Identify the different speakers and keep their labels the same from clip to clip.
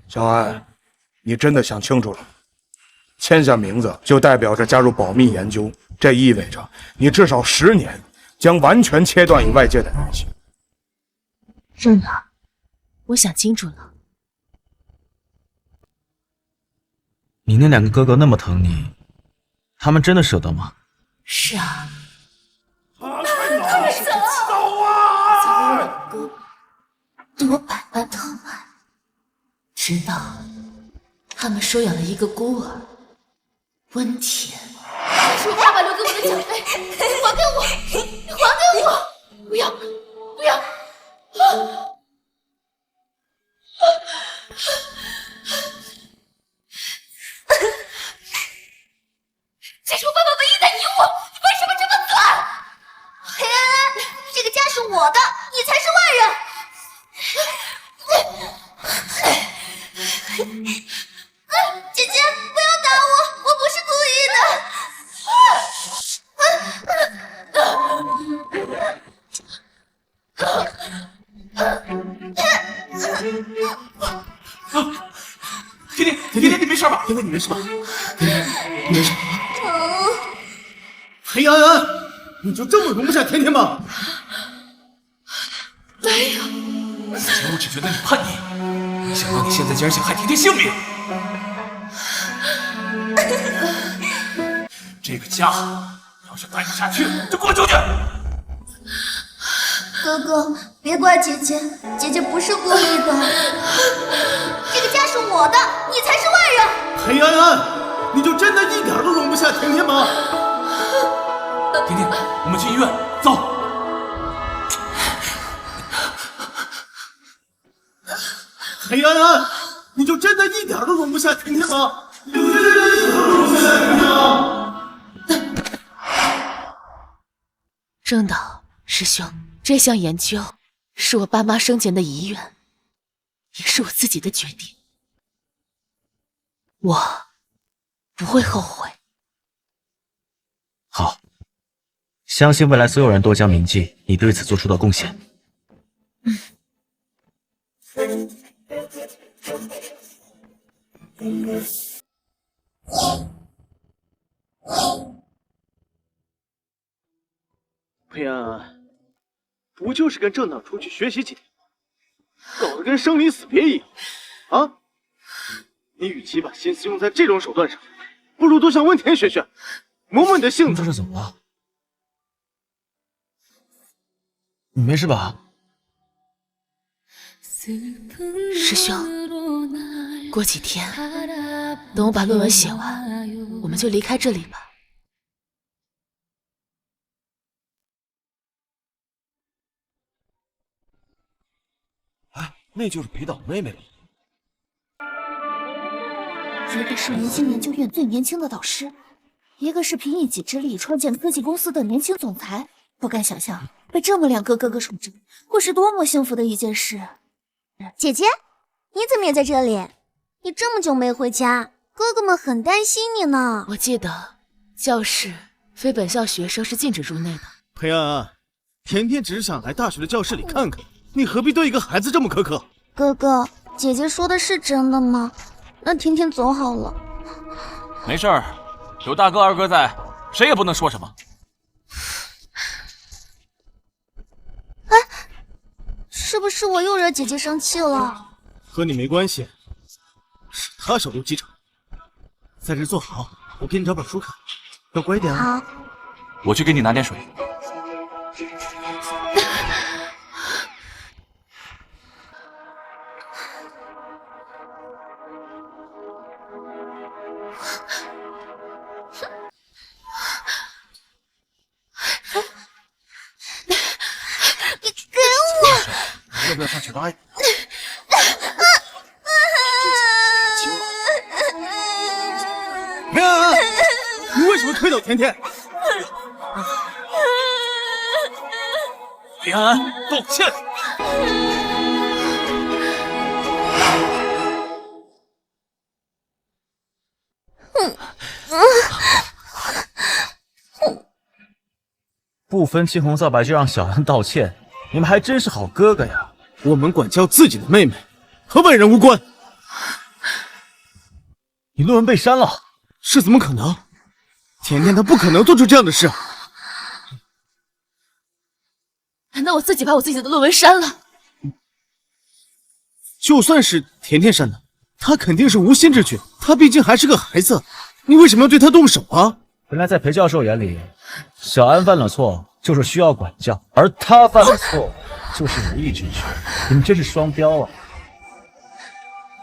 Speaker 1: 小安，你真的想清楚了？签下名字就代表着加入保密研究，这意味着你至少10年将完全切断与外界的联系。
Speaker 2: 真的，我想清楚了。
Speaker 3: 你那2个哥哥那么疼你，他们真的舍得吗？
Speaker 2: 是啊。
Speaker 1: 快走啊！
Speaker 2: 多百般疼爱，直到他们收养了一个孤儿温田。这是我爸爸留给我的奖杯，还给我，还给我！不要，不要！这是我爸爸唯一的遗物，你为什么这么做？黑安，这个家是我的，你才是外人。姐姐，不要打我，我不是故意
Speaker 4: 甜甜，你没事吧？甜甜，你没事吧？甜甜，你没事吧？裴安安，你就这么容不下甜甜吗？
Speaker 2: 没有，
Speaker 4: 以前我只觉得你叛逆，没想到你现在竟然想害甜甜性命。这个家要是待不下去，就给我出去！
Speaker 5: 哥哥，别怪姐姐，姐姐不是故意的。这个家是我的，你才是外人。
Speaker 4: 裴安安，你就真的一点都容不下甜甜吗？甜甜，我们去医院，走。裴安安，你就真的一点都容不下甜甜吗？你就真的一点都容不下甜甜吗？
Speaker 2: 正道师兄，这项研究是我爸妈生前的遗愿，也是我自己的决定，我不会后悔。
Speaker 3: 好，相信未来所有人都将铭记你对此做出的贡献。
Speaker 4: 裴安安，不就是跟郑导出去学习几天吗？搞得跟生离死别一样啊！你与其把心思用在这种手段上，不如多向温田学学，磨磨你的性子。
Speaker 3: 这是怎么了？你没事吧？
Speaker 2: 师兄，过几天等我把论文写完，我们就离开这里吧。
Speaker 6: 哎，那就是裴导妹妹吧？
Speaker 5: 一个是明星研究院最年轻的导师，一个是凭一己之力创建科技公司的年轻总裁。不敢想象被这么2个哥哥宠着，会是多么幸福的一件事。
Speaker 7: 姐姐，你怎么也在这里？你这么久没回家，哥哥们很担心你呢。
Speaker 2: 我记得教室非本校学生是禁止入内的。
Speaker 4: 裴安安，甜甜只是想来大学的教室里看看，你何必对一个孩子这么苛刻？
Speaker 7: 哥哥，姐姐说的是真的吗？那甜甜走好了。
Speaker 8: 没事儿，有大哥二哥在，谁也不能说什么。
Speaker 7: 哎，是不是我又惹姐姐生气了？
Speaker 4: 和你没关系，是他手头机场。在这坐好，我给你找本书看，要乖一点啊。
Speaker 7: 好。
Speaker 8: 我去给你拿点水。
Speaker 7: 你给我！
Speaker 6: 要不要上去拉一把？
Speaker 4: 裴安安，你为什么推倒甜甜？
Speaker 8: 裴安安，道歉。
Speaker 3: 不分青红皂白就让小安道歉，你们还真是好哥哥呀！
Speaker 4: 我们管教自己的妹妹，和外人无关。
Speaker 6: 你论文被删了？
Speaker 4: 这怎么可能？甜甜她不可能做出这样的事。
Speaker 2: 难道我自己把我自己的论文删了？
Speaker 4: 就算是甜甜删的，她肯定是无心之举。她毕竟还是个孩子，你为什么要对她动手啊？
Speaker 3: 原来在裴教授眼里，小安犯了错就是需要管教，而他犯了错就是无意之举。你们真是双标啊！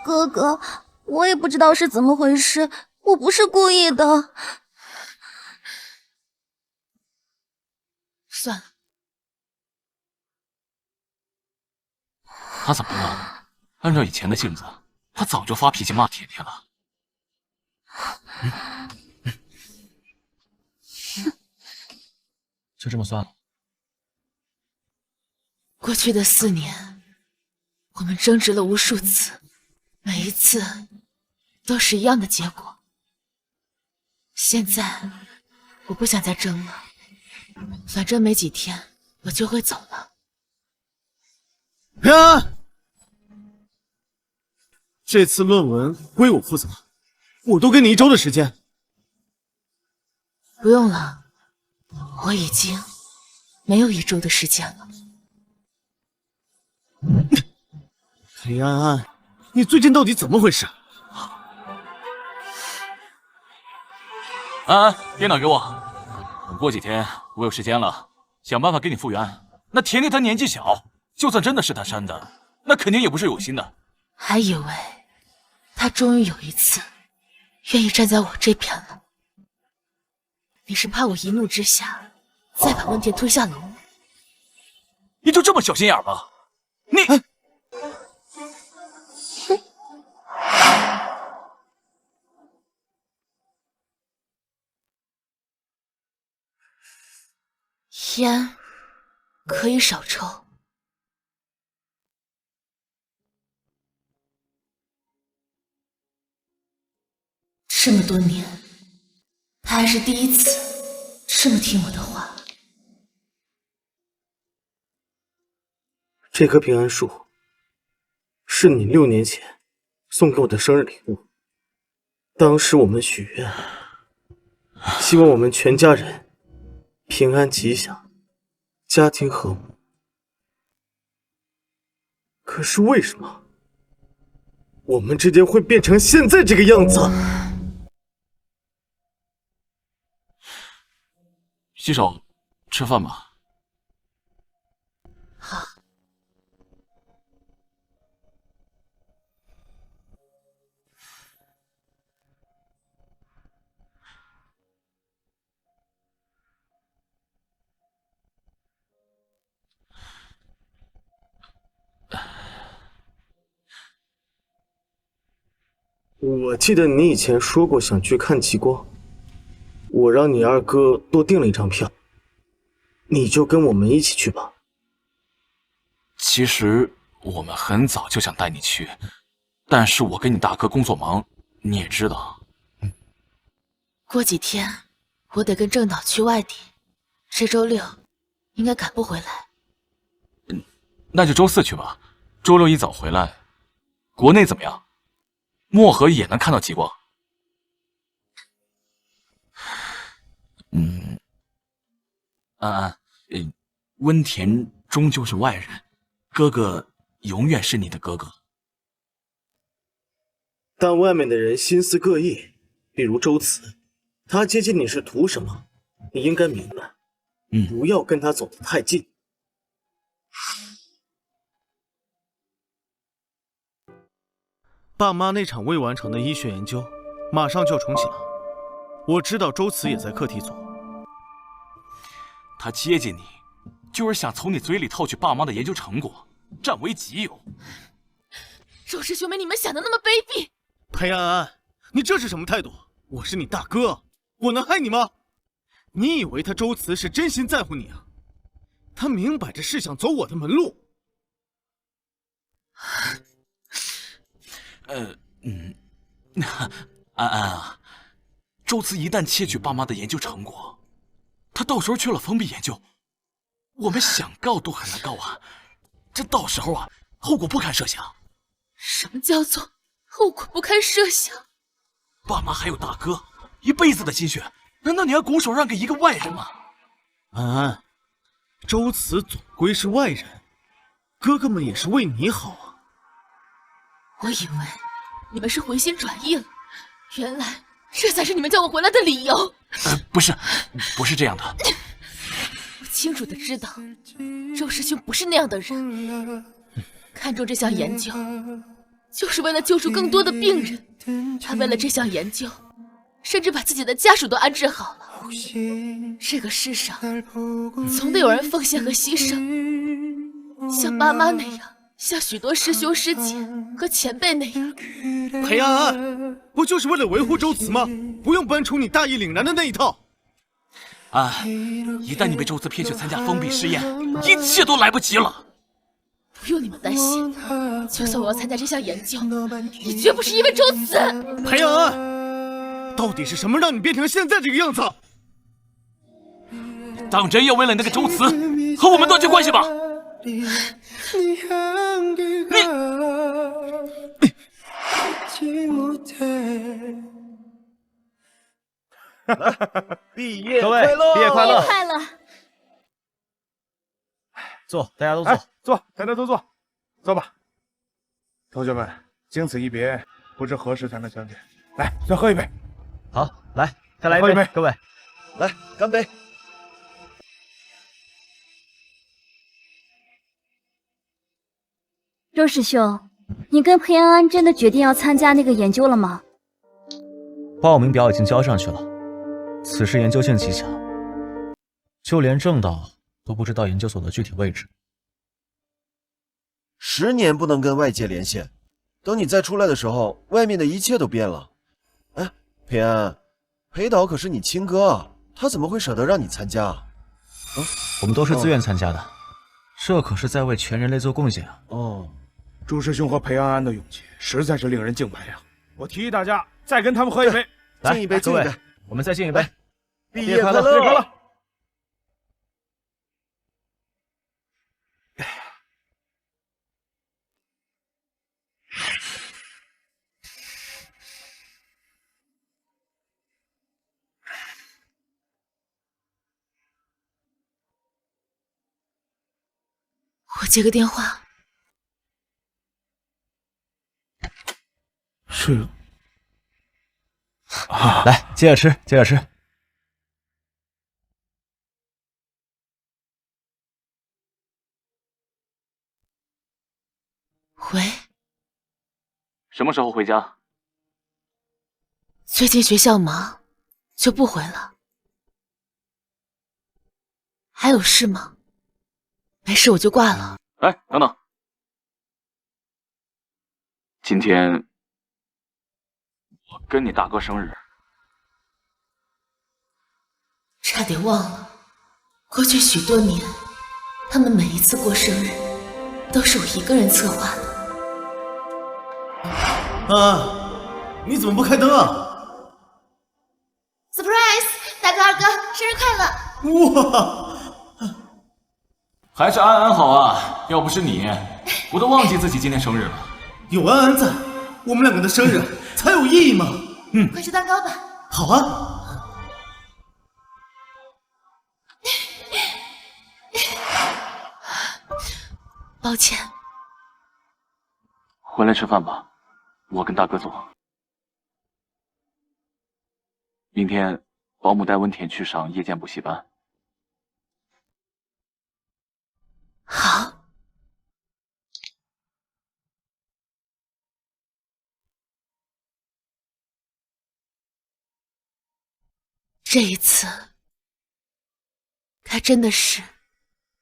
Speaker 7: 哥哥，我也不知道是怎么回事，我不是故意的。
Speaker 2: 算了，
Speaker 8: 他怎么了？按照以前的性子，他早就发脾气骂甜甜了。
Speaker 3: 就这么算了。
Speaker 2: 过去的4年，我们争执了无数次，每一次都是一样的结果。现在我不想再争了，反正没几天我就会走了。
Speaker 4: 平安，这次论文归我负责，我多给你1周的时间。
Speaker 2: 不用了，我已经没有1周的时间了。
Speaker 4: 裴安安，你最近到底怎么回事？
Speaker 8: 安安，电脑给我。等过几天我有时间了，想办法给你复原。那甜甜她年纪小，就算真的是她删的，那肯定也不是有心的。
Speaker 2: 还以为他终于有一次愿意站在我这边了。你是怕我一怒之下再把温田推下楼？
Speaker 8: 你就这么小心眼吗？你，
Speaker 2: 烟可以少抽。这么多年，他还是第一次这么听我的话。
Speaker 4: 这棵平安树是你6年前送给我的生日礼物。当时我们许愿，希望我们全家人平安吉祥，家庭和睦。可是为什么我们之间会变成现在这个样子？
Speaker 8: 洗手，吃饭吧。
Speaker 2: 好。
Speaker 4: 我记得你以前说过想去看极光，我让你二哥多订了1张票，你就跟我们一起去吧。
Speaker 8: 其实我们很早就想带你去，但是我跟你大哥工作忙，你也知道。
Speaker 2: 过几天我得跟郑导去外地，这周6应该赶不回来。
Speaker 8: 那就周4去吧，周6一早回来。国内怎么样？漠河也能看到极光。安安，温田终究是外人，哥哥永远是你的哥哥。
Speaker 4: 但外面的人心思各异，比如周慈，他接近你是图什么？你应该明白。不要跟他走得太近。爸妈那场未完成的医学研究，马上就要重启了。我知道周慈也在课题组。
Speaker 8: 他接近你，就是想从你嘴里套取爸妈的研究成果，占为己有。
Speaker 2: 周师兄没你们想的那么卑鄙。
Speaker 4: 裴安安，你这是什么态度？我是你大哥，我能害你吗？你以为他周慈是真心在乎你啊？他明摆着是想走我的门路。
Speaker 8: 安安啊，周慈一旦窃取爸妈的研究成果，他到时候去了封闭研究，我们想告都很难告啊！这到时候啊，后果不堪设想。
Speaker 2: 什么叫做后果不堪设想？
Speaker 8: 爸妈还有大哥，一辈子的心血，难道你要拱手让给一个外人吗？
Speaker 4: 安安，周慈总归是外人，哥哥们也是为你好啊。
Speaker 2: 我以为你们是回心转意了，原来这才是你们叫我回来的理由。
Speaker 8: 不是这样的。
Speaker 2: 我清楚的知道，周师兄不是那样的人。看中这项研究，就是为了救出更多的病人。他为了这项研究，甚至把自己的家属都安置好了。这个世上，从未有人奉献和牺牲，像爸妈那样。像许多师兄师姐和前辈那样，
Speaker 4: 裴安安，不就是为了维护周慈吗？不用搬出你大义凛然的那一套。
Speaker 8: 安安，一旦你被周慈骗去参加封闭试验，一切都来不及了。
Speaker 2: 不用你们担心，就算我要参加这项研究，也绝不是因为周慈。
Speaker 4: 裴安安，到底是什么让你变成现在这个样子？
Speaker 8: 当真要为了那个周慈和我们断绝关系吗？
Speaker 6: 毕业
Speaker 3: 各位
Speaker 6: 快乐！
Speaker 3: 毕业快乐！
Speaker 7: 快乐！
Speaker 3: 坐，大家都坐。
Speaker 1: 坐，大家都坐，坐吧。同学们，经此一别，不知何时才能相见。来，再喝一杯。
Speaker 3: 好，来，再来
Speaker 1: 喝一杯，
Speaker 3: 各位，
Speaker 6: 来，干杯！
Speaker 7: 周师兄，你跟裴安安真的决定要参加那个研究了吗？
Speaker 3: 报名表已经交上去了。此事研究性极强，就连郑导都不知道研究所的具体位置。
Speaker 6: 10年不能跟外界连线，等你再出来的时候，外面的一切都变了。哎，裴安，裴导可是你亲哥啊，他怎么会舍得让你参加啊？
Speaker 3: 我们都是自愿参加的，这可是在为全人类做贡献啊！
Speaker 1: 朱师兄和裴安安的勇气实在是令人敬佩呀！我提议大家再跟他们喝一杯，
Speaker 6: 敬一杯，敬一杯，
Speaker 3: 我们再敬一杯。
Speaker 6: 毕业快乐！
Speaker 1: 毕业快乐！
Speaker 2: 我接个电话。
Speaker 1: 是
Speaker 3: 来，接着吃，接着吃。
Speaker 2: 喂，
Speaker 8: 什么时候回家？
Speaker 2: 最近学校忙，就不回了。还有事吗？没事，我就挂了。
Speaker 8: 哎，等等，今天我跟你大哥生日，
Speaker 2: 差点忘了，过去许多年，他们每一次过生日，都是我一个人策划的。
Speaker 4: 安安，你怎么不开灯啊
Speaker 5: ！surprise， 大哥二哥，生日快乐！
Speaker 4: 哇！
Speaker 8: 还是安安好啊！要不是你，我都忘记自己今天生日了。
Speaker 4: 有安安在，我们两个的生日才有意义嘛。
Speaker 5: 快吃蛋糕吧。
Speaker 4: 好啊。
Speaker 2: 抱歉。
Speaker 8: 回来吃饭吧，我跟大哥做。明天保姆带温田去上夜间补习班。
Speaker 2: 好。这一次，该真的是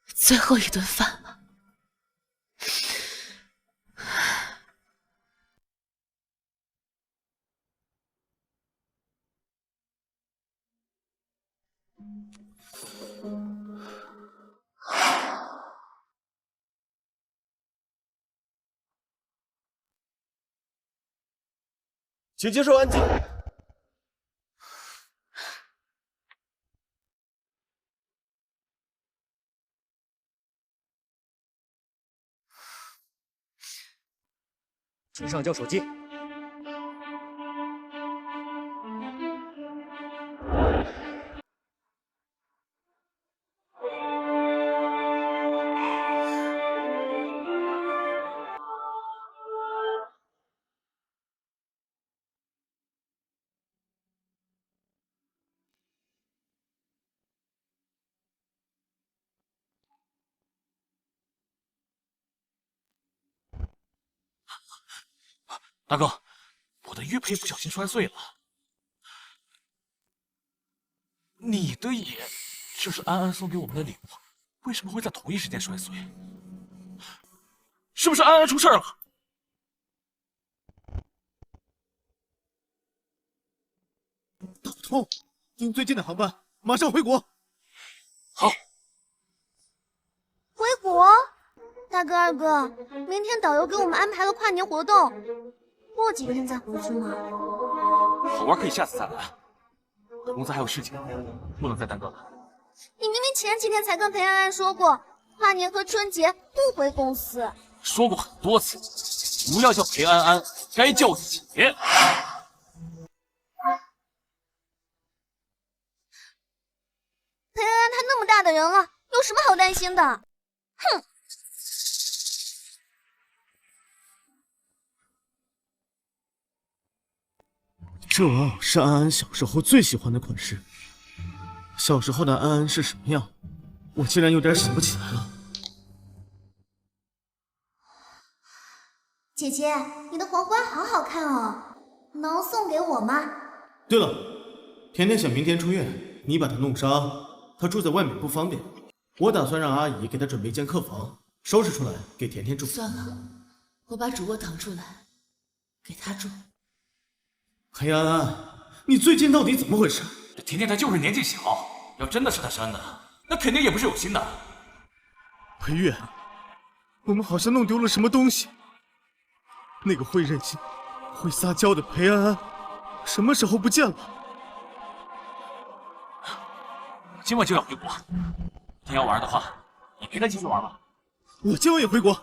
Speaker 2: 最后一顿饭了。
Speaker 6: 请接受安检。
Speaker 3: 请上交手机。
Speaker 8: 大哥，我的玉佩不小心摔碎了。你的也，这是安安送给我们的礼物，为什么会在同一时间摔碎？是不是安安出事了？
Speaker 4: 岛通，订最近的航班，马上回国。
Speaker 8: 好。
Speaker 7: 回国？大哥、二哥，明天导游给我们安排了跨年活动，过几天再回去吗？
Speaker 8: 好玩可以下次再来，公司还有事情，不能再耽搁了。
Speaker 7: 你明明前几天才跟裴安安说过，跨年和春节不回公司。
Speaker 8: 说过很多次，不要叫裴安安，该叫姐。
Speaker 7: 裴安安她那么大的人了，有什么好担心的？哼！
Speaker 4: 这玩偶是安安小时候最喜欢的款式。小时候的安安是什么样，我竟然有点想不起来了。
Speaker 7: 姐姐，你的皇冠好好看哦，能送给我吗？
Speaker 4: 对了，甜甜想明天出院，你把她弄伤，她住在外面不方便，我打算让阿姨给她准备间客房，收拾出来给甜甜住。
Speaker 2: 算了，我把主卧腾出来给她住。
Speaker 4: 裴安安，你最近到底怎么回事？
Speaker 8: 这甜甜她就是年纪小，要真的是她扇的，那肯定也不是有心的。
Speaker 4: 裴月，我们好像弄丢了什么东西。那个会任性、会撒娇的裴安安，什么时候不见了？
Speaker 8: 今晚就要回国，你要玩的话，你陪她继续玩吧。
Speaker 4: 我今晚也回国。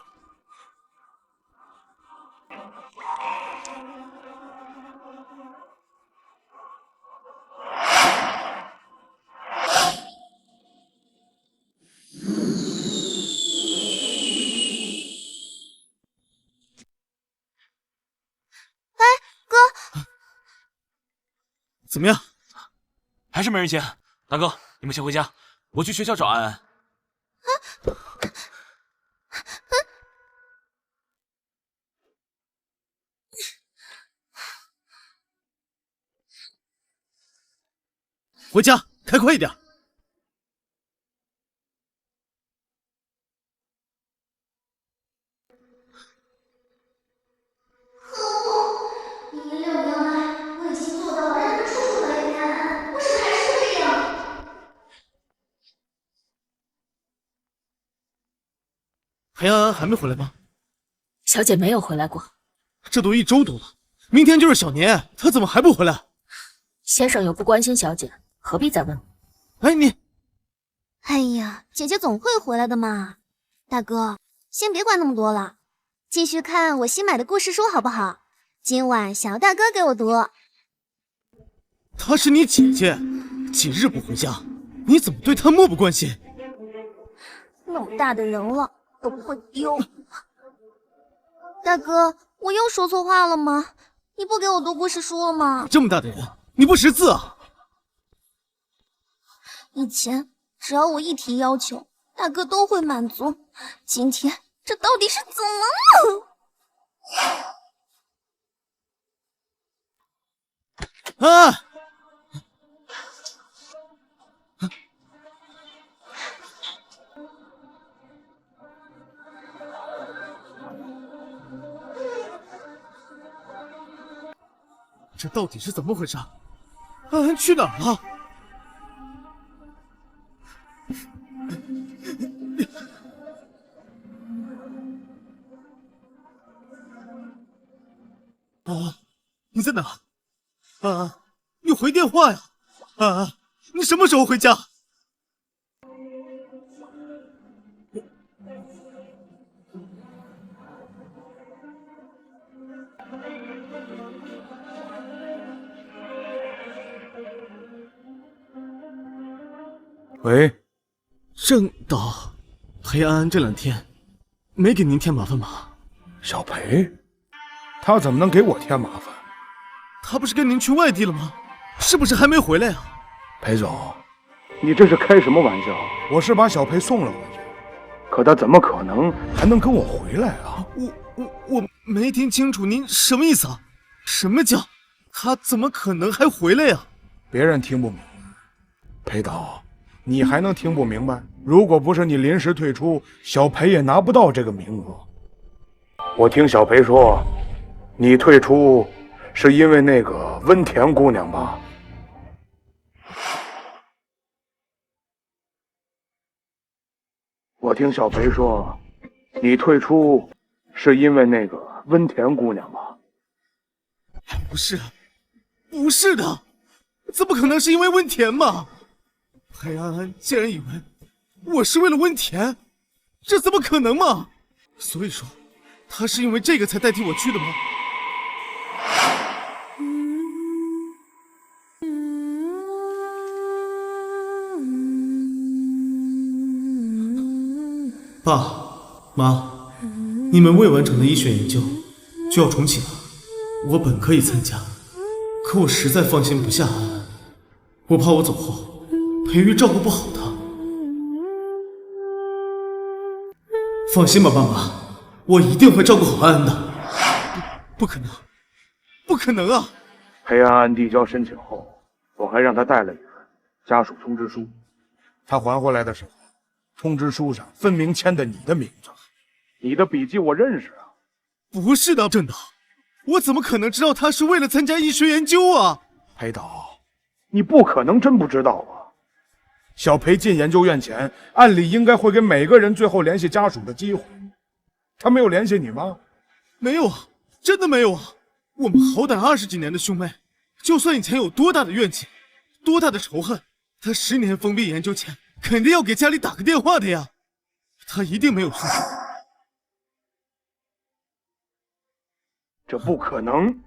Speaker 4: 怎么样？
Speaker 8: 还是没人接。大哥，你们先回家，我去学校找安安。
Speaker 4: 回家，开快一点。裴安安还没回来吗？
Speaker 2: 小姐没有回来过。
Speaker 4: 这都1周多了，明天就是小年，她怎么还不回来？
Speaker 2: 先生又不关心小姐，何必再问？
Speaker 4: 哎，你，
Speaker 7: 哎呀，姐姐总会回来的嘛。大哥，先别管那么多了，继续看我新买的故事书好不好？今晚想要大哥给我读。
Speaker 4: 她是你姐姐，几日不回家，你怎么对她漠不关心？
Speaker 7: 那么大的人了都不会丢。大哥，我又说错话了吗？你不给我读故事书了吗？
Speaker 4: 这么大的人，你不识字啊？
Speaker 7: 以前只要我一提要求，大哥都会满足。今天这到底是怎么了？
Speaker 4: 啊！这到底是怎么回事？安安去哪儿了？啊，你在哪？啊，你回电话呀！啊，你什么时候回家？
Speaker 1: 喂，
Speaker 4: 郑导，裴安安这2天没给您添麻烦吧？
Speaker 1: 小裴，他怎么能给我添麻烦？
Speaker 4: 他不是跟您去外地了吗？是不是还没回来啊？
Speaker 1: 裴总，你这是开什么玩笑？我是把小裴送了回去，可他怎么可能还能跟我回来啊？
Speaker 4: 我没听清楚您什么意思啊？什么叫他怎么可能还回来呀？
Speaker 1: 别人听不明白，裴导，你还能听不明白？如果不是你临时退出，小裴也拿不到这个名额。我听小裴说，你退出是因为那个温田姑娘吧？我听小裴说，你退出是因为那个温田姑娘吧？
Speaker 4: 不是，不是的，怎么可能是因为温田嘛？裴安安竟然以为我是为了温田，这怎么可能嘛？所以说，他是因为这个才代替我去的吗？爸妈，你们未完成的医学研究就要重启了。我本可以参加，可我实在放心不下安安，我怕我走后，裴玉照顾不好她。放心吧，爸妈，我一定会照顾好安安的。不可能，不可能啊！
Speaker 1: 裴安安递交申请后，我还让他带了一份家属通知书。他还回来的时候，通知书上分明签的你的名字，你的笔迹我认识啊。
Speaker 4: 不是的，郑导，我怎么可能知道他是为了参加医学研究啊？
Speaker 1: 裴导，你不可能真不知道啊！小裴进研究院前，按理应该会给每个人最后联系家属的机会，他没有联系你吗？
Speaker 4: 没有啊，真的没有啊！我们好歹20几年的兄妹，就算以前有多大的怨气，多大的仇恨，他10年封闭研究前，肯定要给家里打个电话的呀。他一定没有说。
Speaker 1: 这不可能！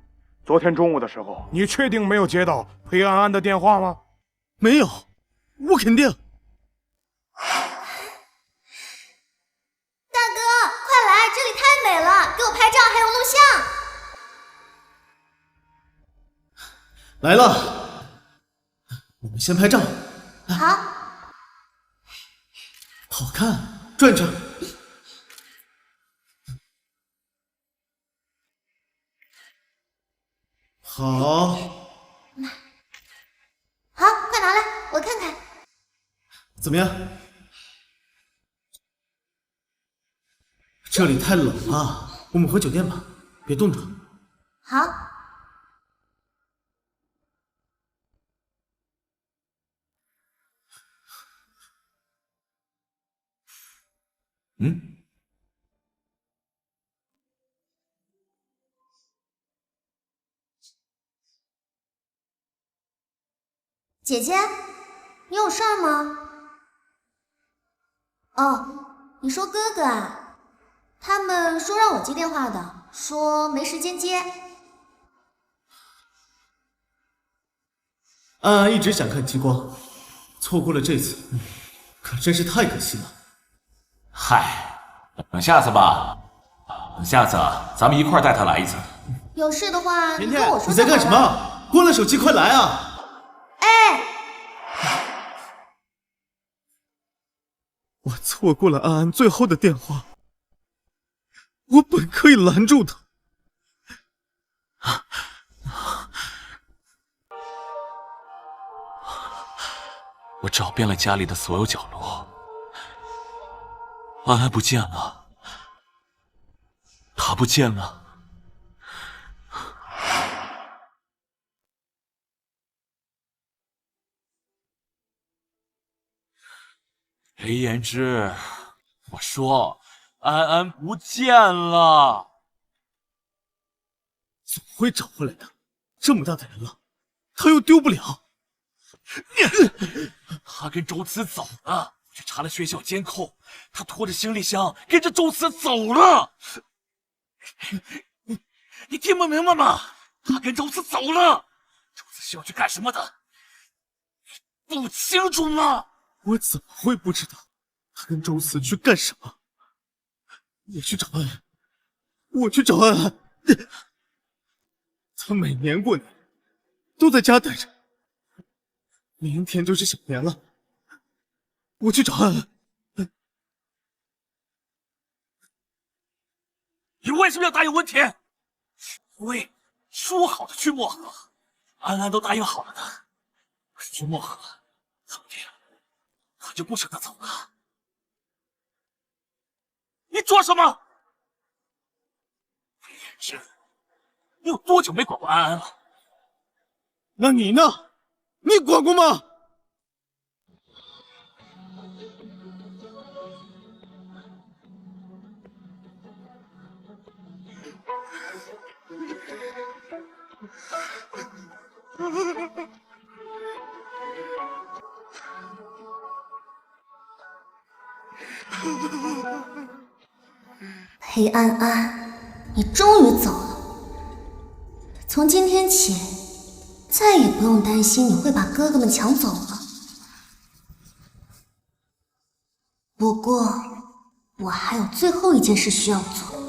Speaker 1: 昨天中午的时候，你确定没有接到裴安安的电话吗？
Speaker 4: 没有，我肯定。
Speaker 7: 大哥，快来，这里太美了，给我拍照还有录像。
Speaker 4: 来了，我们先拍照。
Speaker 7: 好，
Speaker 4: 好看，转转。好，
Speaker 7: 好，快拿来，我看看。
Speaker 4: 怎么样？这里太冷了，我们回酒店吧，别冻着。
Speaker 7: 好。姐姐，你有事儿吗？哦，你说哥哥啊？他们说让我接电话的，说没时间接。
Speaker 4: 安安一直想看极光，错过了这次，可真是太可惜了。
Speaker 8: 嗨，等下次吧，等下次咱们一块儿带他来一次。
Speaker 7: 有事的话，
Speaker 4: 甜甜，
Speaker 7: 你跟我说。
Speaker 4: 你在干什么？关了手机，快来啊！
Speaker 7: 哎，
Speaker 4: 我错过了安安最后的电话，我本可以拦住他。
Speaker 8: 我找遍了家里的所有角落，安安不见了，她不见了。裴言之，我说安安不见了，
Speaker 4: 总会找回来的。这么大的人了，他又丢不了。
Speaker 8: 他跟周慈走了，我去查了学校监控，他拖着行李箱跟着周慈走了。你听不明白吗？他跟周慈走了，周慈是要去干什么的？你不清楚吗？
Speaker 4: 我怎么会不知道他跟周慈去干什么？我去找安安，我去找安安。他每年过年都在家待着，明天就是小年了。我去找安安。
Speaker 8: 你为什么要答应温田？因为说好的去漠河，安安都答应好了的。可是去漠河，后天他就不舍得走了。你装什么？魏延之，你有多久没管过安安了？
Speaker 4: 那你呢？你管过吗？
Speaker 7: 裴安安，你终于走了。从今天起，再也不用担心你会把哥哥们抢走了。不过，我还有最后一件事需要做。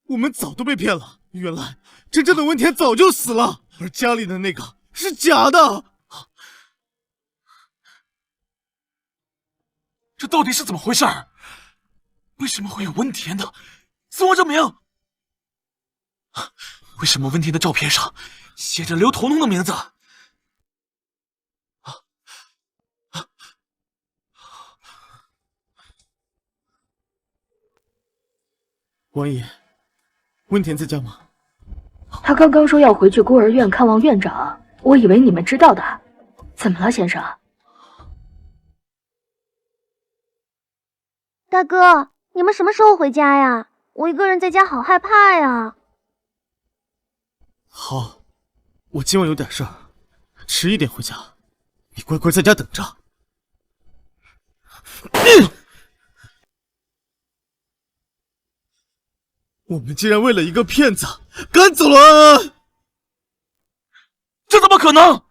Speaker 4: 我们早都被骗了，原来真正的温田早就死了，而家里的那个是假的。
Speaker 8: 这到底是怎么回事？为什么会有温田的死亡证明？为什么温田的照片上写着刘彤彤的名字？
Speaker 4: 王爷，温田在家吗？
Speaker 9: 他刚刚说要回去孤儿院看望院长，我以为你们知道的。怎么了，先生？
Speaker 7: 大哥，你们什么时候回家呀？我一个人在家好害怕呀。
Speaker 4: 好，我今晚有点事儿，迟一点回家，你乖乖在家等着。我们竟然为了一个骗子赶走了安安，
Speaker 8: 这怎么可能？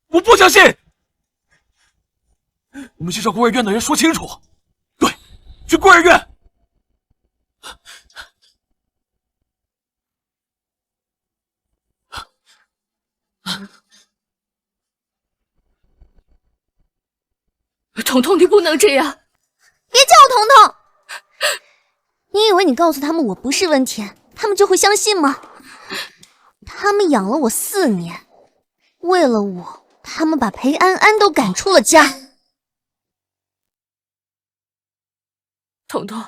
Speaker 8: 我不相信！我们去找孤儿院的人说清楚。对，去孤儿院。
Speaker 9: 彤彤，你不能这样！
Speaker 7: 别叫我彤彤！你以为你告诉他们我不是温田，他们就会相信吗？他们养了我4年，为了我，他们把裴安安都赶出了家。
Speaker 9: 彤彤，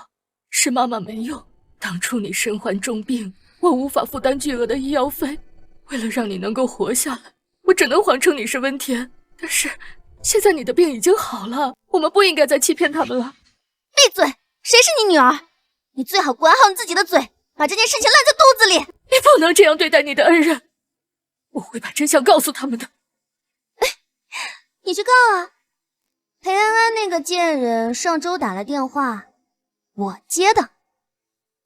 Speaker 9: 是妈妈没用。当初你身患重病，我无法负担巨额的医药费，为了让你能够活下来，我只能谎称你是温田。但是现在你的病已经好了，我们不应该再欺骗他们了。
Speaker 7: 闭嘴！谁是你女儿？你最好管好你自己的嘴，把这件事情烂在肚子里。
Speaker 9: 你不能这样对待你的恩人，我会把真相告诉他们的。
Speaker 7: 你去告啊！裴安安那个贱人上周打了电话，我接的，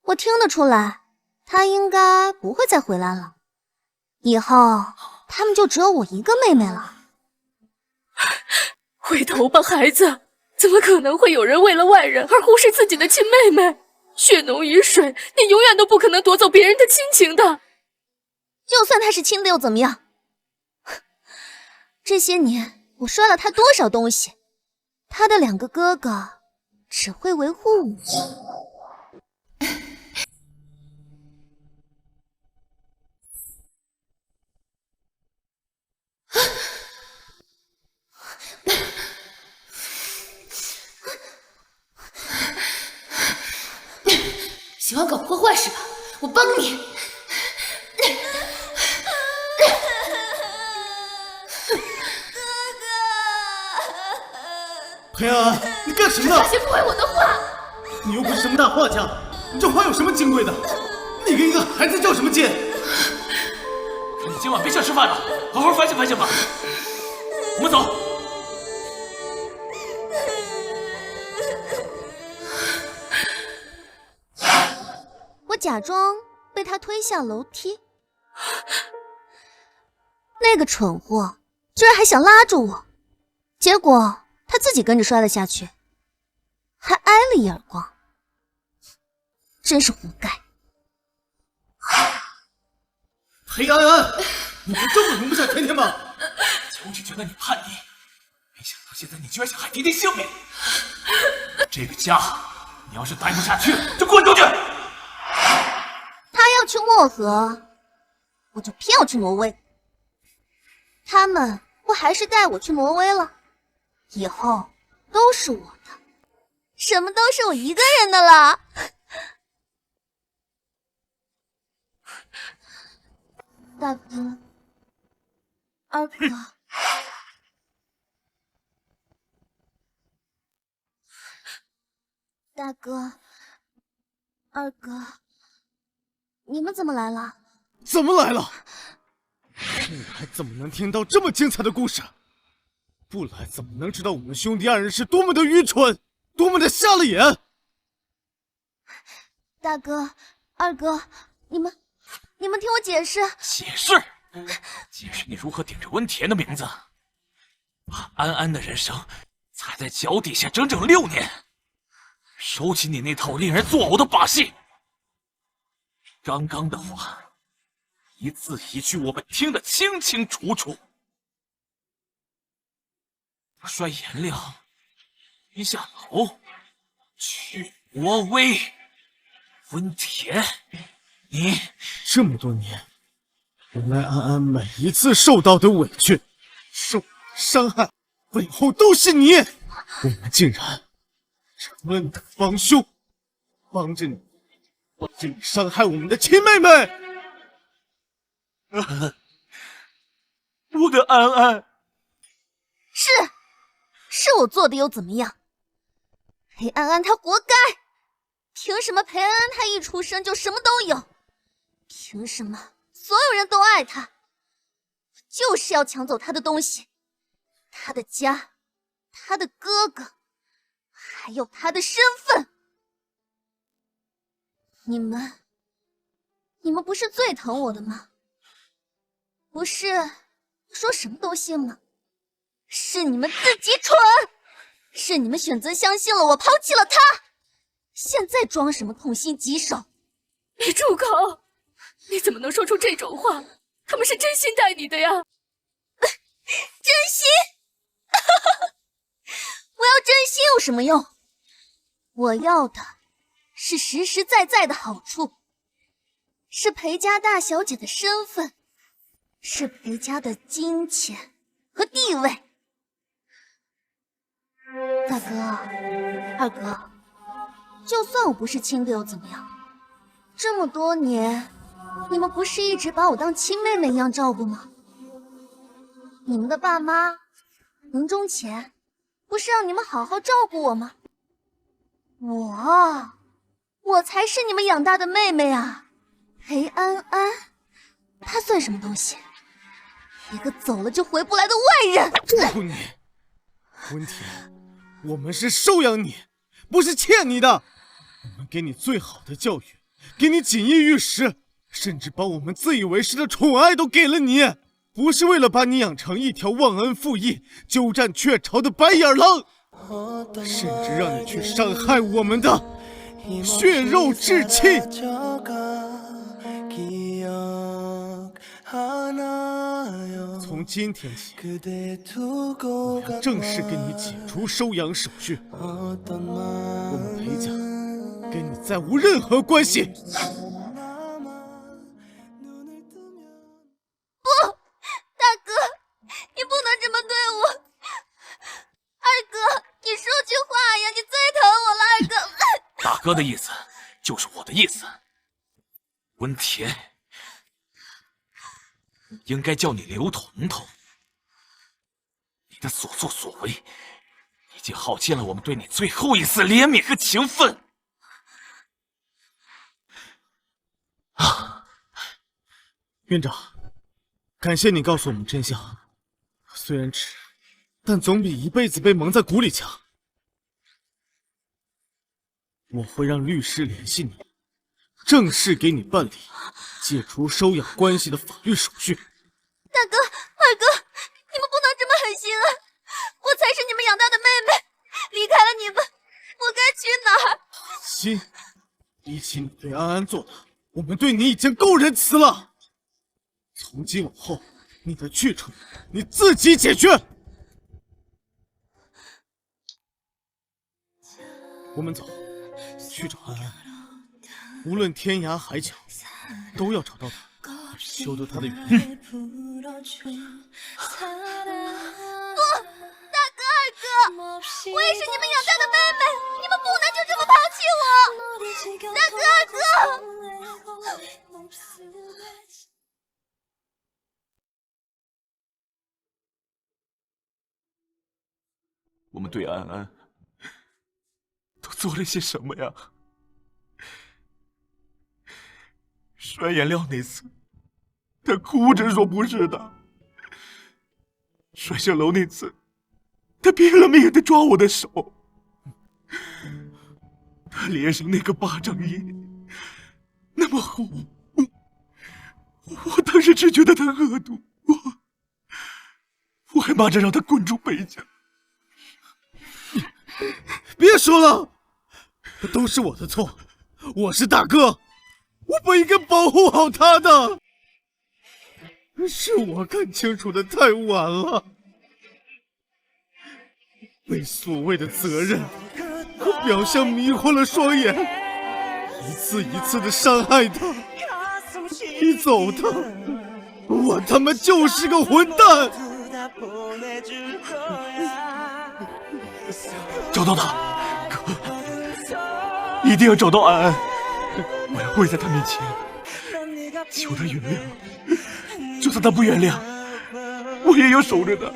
Speaker 7: 我听得出来，她应该不会再回来了。以后他们就只有我一个妹妹了。
Speaker 9: 回头吧，孩子，怎么可能会有人为了外人而忽视自己的亲妹妹？血浓于水，你永远都不可能夺走别人的亲情的。
Speaker 7: 就算她是亲的又怎么样？这些年我摔了她多少东西，她的2个哥哥只会维护我。
Speaker 2: 喜欢搞破坏是吧？我帮你。
Speaker 4: 裴安安，你干什么呢？
Speaker 2: 先不回我的话。
Speaker 4: 你又不是什么大画家，这画有什么金贵的？你跟一个孩子较什么劲？
Speaker 8: 你今晚别想吃饭了，好好反省反省吧。我们走。
Speaker 7: 我假装被他推下楼梯，那个蠢货居然还想拉住我，结果他自己跟着摔了下去，还挨了一耳光，真是活该。
Speaker 4: 裴安安，你就这么容不下甜甜吗？
Speaker 8: 我只觉得你叛逆，没想到现在你居然想害弟弟性命！这个家，你要是待不下去，就滚出去！
Speaker 7: 他要去漠河，我就偏要去挪威。他们不还是带我去挪威了？以后都是我的，什么都是我一个人的了。大哥，二哥，大哥，二哥，你们怎么来了？
Speaker 4: 怎么来了？不来怎么能听到这么精彩的故事？不来怎么能知道我们兄弟二人是多么的愚蠢，多么的瞎了眼？
Speaker 7: 大哥，二哥，你们听我解释。
Speaker 8: 解释？解释你如何顶着温田的名字，把安安的人生踩在脚底下整整6年，收起你那套令人作呕的把戏。刚刚的话，一字一句我们听得清清楚楚。摔颜料，一下楼，去挪威，温田，你
Speaker 4: 这么多年，原来安安每一次受到的委屈、受伤害，背后都是你。我们竟然成了你的帮凶，帮着你伤害我们的亲妹妹。
Speaker 8: 我的安安，
Speaker 7: 是我做的又怎么样？裴安安她活该，凭什么裴安安她一出生就什么都有？凭什么所有人都爱她？就是要抢走她的东西，她的家，她的哥哥，还有她的身份。你们不是最疼我的吗？不是说什么都信吗？是你们自己蠢，是你们选择相信了我，抛弃了他，现在装什么痛心疾首？
Speaker 9: 你住口！你怎么能说出这种话？他们是真心待你的呀！
Speaker 7: 真心？我要真心有什么用？我要的是实实在在的好处，是裴家大小姐的身份，是裴家的金钱和地位。大哥，二哥，就算我不是亲的又怎么样？这么多年，你们不是一直把我当亲妹妹一样照顾吗？你们的爸妈临终前不是让你们好好照顾我吗？我才是你们养大的妹妹啊！裴安安，她算什么东西？一个走了就回不来的外人！
Speaker 4: 祝福你，温田，我们是收养你，不是欠你的。我们给你最好的教育，给你锦衣玉食，甚至把我们自以为是的宠爱都给了你，不是为了把你养成一条忘恩负义、鸠占鹊巢的白眼狼，甚至让你去伤害我们的血肉至亲。从今天起，我要正式给你解除收养手续，我们裴家跟你再无任何关系。
Speaker 7: 不，大哥，你不能这么对我。二哥，你说句话呀，你最疼我了，二哥。
Speaker 8: 大哥的意思就是我的意思。温田，应该叫你刘彤彤。你的所作所为，已经耗尽了我们对你最后一丝怜悯和情分。
Speaker 4: 院长，感谢你告诉我们真相，虽然迟，但总比一辈子被蒙在鼓里强。我会让律师联系你，正式给你办理解除收养关系的法律手续。
Speaker 7: 大哥，二哥，你们不能这么狠心啊！我才是你们养大的妹妹，离开了你们，我该去哪儿？
Speaker 4: 心，比起你对安安做的，我们对你已经够仁慈了。从今往后，你的去处你自己解决。我们走，去找安安。无论天涯海角，都要找到他，修得他的原谅。
Speaker 7: 不，大哥二哥，我也是你们养大的妹妹，你们不能就这么抛弃我！大哥二哥。
Speaker 8: 我们对安安都做了些什么呀？摔颜料那次，他哭着说不是的；摔下楼那次，他拼了命的抓我的手。他脸上那个巴掌印那么红，我当时只觉得他恶毒，我还骂着让他滚出裴家。
Speaker 4: 别说了，都是我的错，我是大哥，我不应该保护好他的，是我看清楚的太晚了，被所谓的责任和表象迷惑了双眼，一次一次的伤害他，逼走他，我他妈就是个混蛋！
Speaker 8: 找到他，哥，一定要找到安安！我要跪在他面前，求他原谅。就算他不原谅，我也要守着他，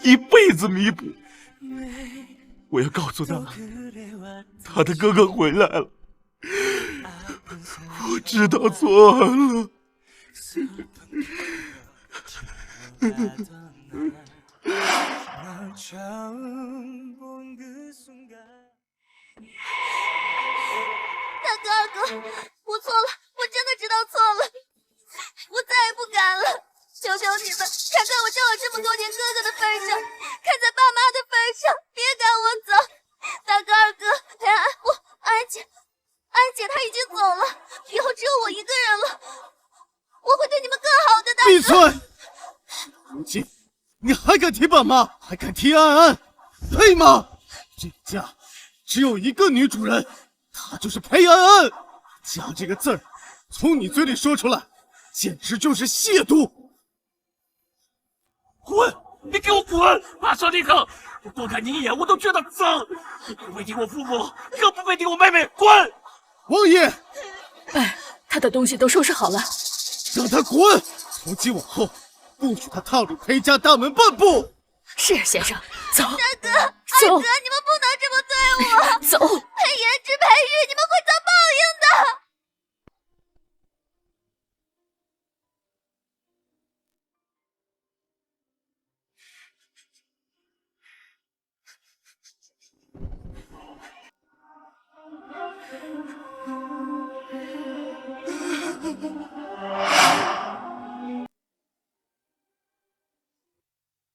Speaker 8: 一辈子弥补。我要告诉他，他的哥哥回来了，我知道错了。
Speaker 7: 大哥二哥，我错了，我真的知道错了，我再也不敢了，求求你们，看在我救了这么多年哥哥的份上，看在爸妈的份上，别赶我走。大哥二哥，裴安安，安姐她已经走了，以后只有我一个人了，我会对你们更好的，大哥。
Speaker 4: 闭嘴！如今你还敢提爸妈，还敢提安安，配吗？这家只有一个女主人，她就是裴安安。家这个字儿，从你嘴里说出来，简直就是亵渎。
Speaker 8: 滚！你给我滚！马上立刻！我多看你一眼，我都觉得脏。你不配听我父母，更不配听我妹妹。滚！
Speaker 4: 王爷，
Speaker 9: 哎，他的东西都收拾好了，
Speaker 4: 让他滚！从今往后，不许他踏入裴家大门半步。
Speaker 9: 是先生，走。
Speaker 7: 大哥，
Speaker 9: 走，
Speaker 7: 二哥，你们不能这么对我。
Speaker 9: 走。
Speaker 7: 裴言之、裴玉，你们会遭报应的。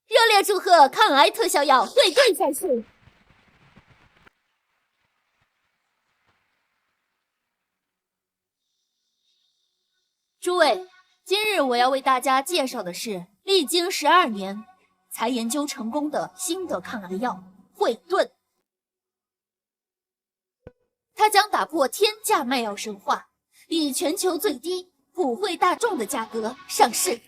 Speaker 2: 热烈祝贺抗癌特效药汇兑上市！诸位，今日我要为大家介绍的是历经12年才研究成功的新的抗癌药汇顿，它将打破天价卖药神话，以全球最低、普惠大众的价格上市。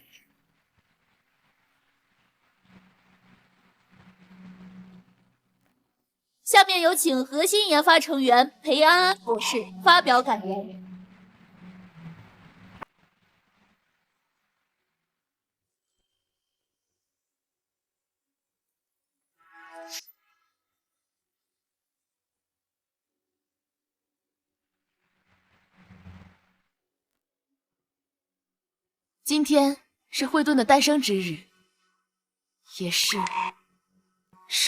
Speaker 2: 下面有请核心研发成员裴安安博士发表感言。今天是惠顿的诞生之日，也是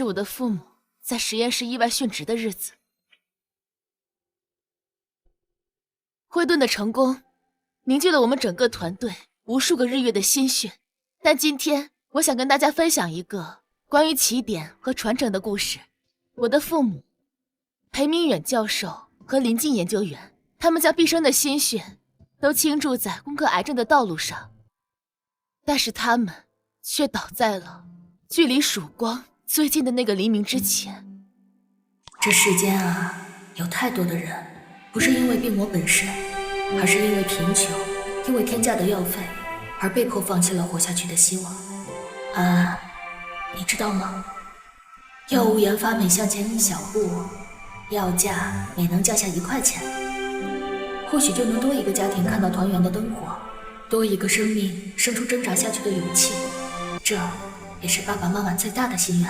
Speaker 2: 我的父母在实验室意外殉职的日子。惠顿的成功凝聚了我们整个团队无数个日月的心血，但今天我想跟大家分享一个关于起点和传承的故事。我的父母裴明远教授和林静研究员，他们将毕生的心血都倾注在攻克癌症的道路上，但是他们却倒在了距离曙光最近的那个黎明之前。这世间啊，有太多的人，不是因为病魔本身，而是因为贫穷，因为天价的药费，而被迫放弃了活下去的希望。你知道吗？药物研发每向前一小步，药价每能降下1块钱，或许就能多一个家庭看到团圆的灯火，多一个生命生出挣扎下去的勇气。这也是爸爸妈妈最大的心愿。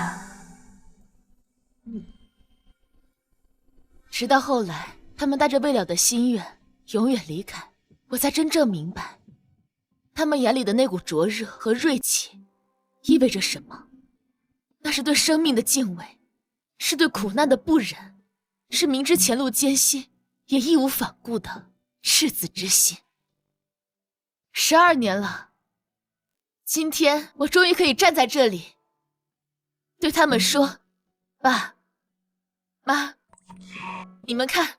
Speaker 9: 直到后来，他们带着未了的心愿永远离开，我才真正明白，他们眼里的那股灼热和锐气意味着什么。那是对生命的敬畏，是对苦难的不忍，是明知前路艰辛也义无反顾的赤子之心。12年了，今天我终于可以站在这里，对他们说：爸妈，你们看，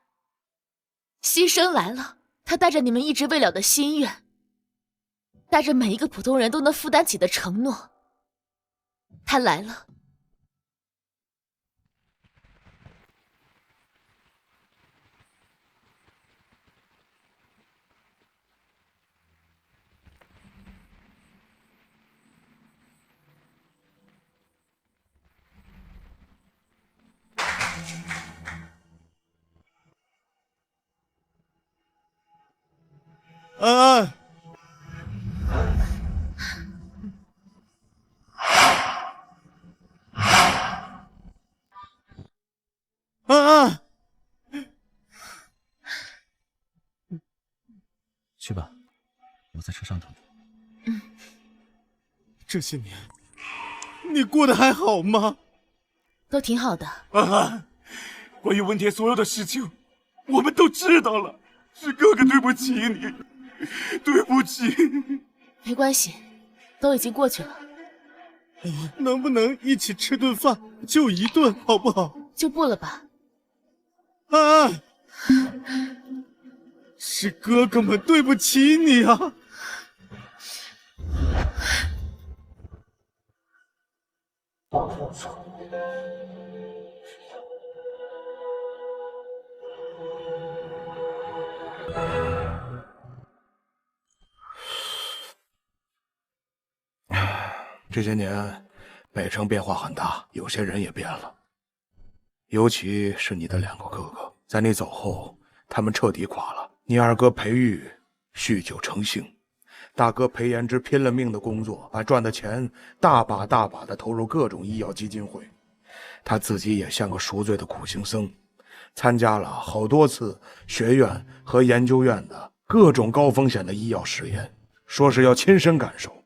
Speaker 9: 牺牲来了，他带着你们一直未了的心愿，带着每一个普通人都能负担起的承诺，他来了。
Speaker 6: 安安，安安，
Speaker 3: 去吧，我在车上等你。
Speaker 6: 这些年你过得还好吗？
Speaker 9: 都挺好的。
Speaker 1: 安安，关于文铁所有的事情，我们都知道了，是哥哥对不起你，对不起。
Speaker 9: 没关系，都已经过去了。
Speaker 6: 能不能一起吃顿饭，就一顿，好不好？
Speaker 9: 就不了吧。
Speaker 6: 安安，是哥哥们对不起你啊！
Speaker 1: 这些年，北城变化很大，有些人也变了。尤其是你的2个哥哥，在你走后，他们彻底垮了。你二哥裴玉酗酒成性，大哥裴延之拼了命的工作，把赚的钱大把大把的投入各种医药基金会。他自己也像个赎罪的苦行僧，参加了好多次学院和研究院的各种高风险的医药实验，说是要亲身感受。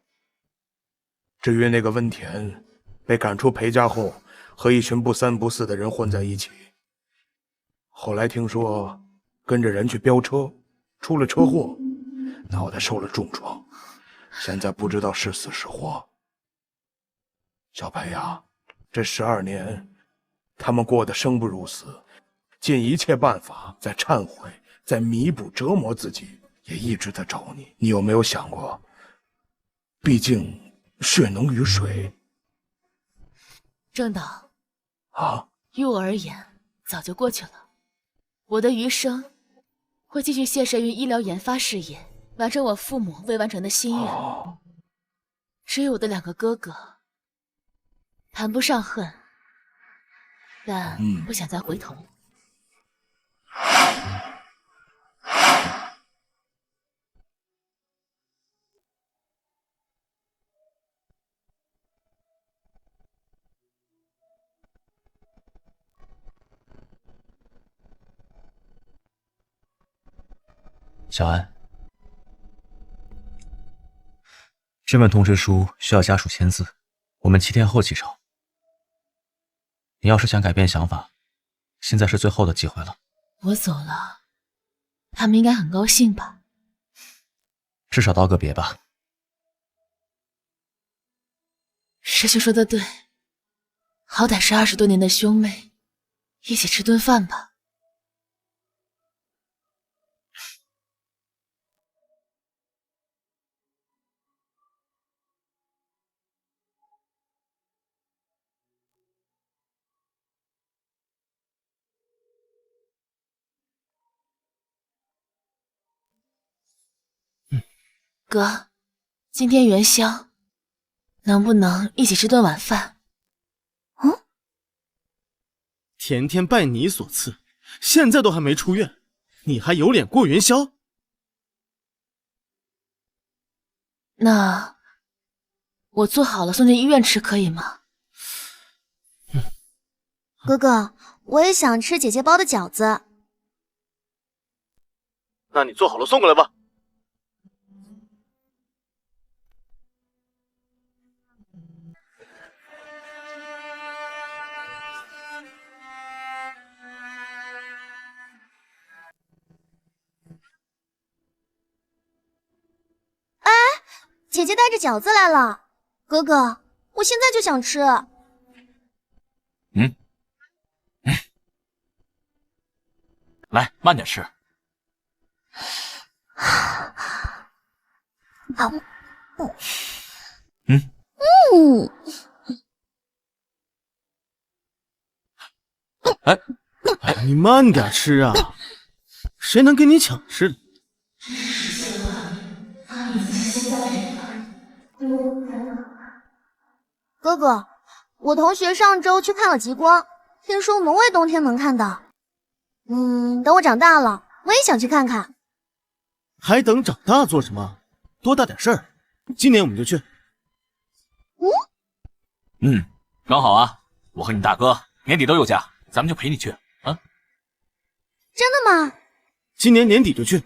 Speaker 1: 至于那个温田，被赶出裴家后，和一群不三不四的人混在一起。后来听说跟着人去飙车，出了车祸，脑袋受了重创，现在不知道是死是活。小裴呀，这12年，他们过得生不如死，尽一切办法在忏悔，在弥补折磨自己，也一直在找你。你有没有想过，毕竟血浓于水
Speaker 9: 郑导
Speaker 1: 啊！
Speaker 9: 于我而言，早就过去了。我的余生会继续献身于医疗研发事业，完成我父母未完成的心愿。至于我的2个哥哥，谈不上恨，但不想再回头。
Speaker 3: 小安，这份通知书需要家属签字，我们7天后启程。你要是想改变想法，现在是最后的机会了。
Speaker 9: 我走了，他们应该很高兴吧？
Speaker 3: 至少道个别吧。
Speaker 9: 师兄说的对，好歹是20多年的兄妹，一起吃顿饭吧。
Speaker 2: 哥，今天元宵，能不能一起吃顿晚饭？
Speaker 4: 甜甜拜你所赐，现在都还没出院，你还有脸过元宵？
Speaker 2: 那我做好了送进医院吃，可以吗？
Speaker 7: 哥哥，我也想吃姐姐包的饺子。
Speaker 4: 那你做好了送过来吧。
Speaker 7: 姐姐带着饺子来了，哥哥，我现在就想吃。
Speaker 8: 来，慢点吃。
Speaker 4: 你慢点吃啊，谁能跟你抢吃的？
Speaker 7: 哥哥，我同学上周去看了极光，听说挪威冬天能看到。等我长大了，我也想去看看。
Speaker 4: 还等长大做什么？多大点事儿！今年我们就去。
Speaker 8: 刚好啊，我和你大哥年底都有假，咱们就陪你去啊。
Speaker 7: 真的吗？
Speaker 4: 今年年底就去。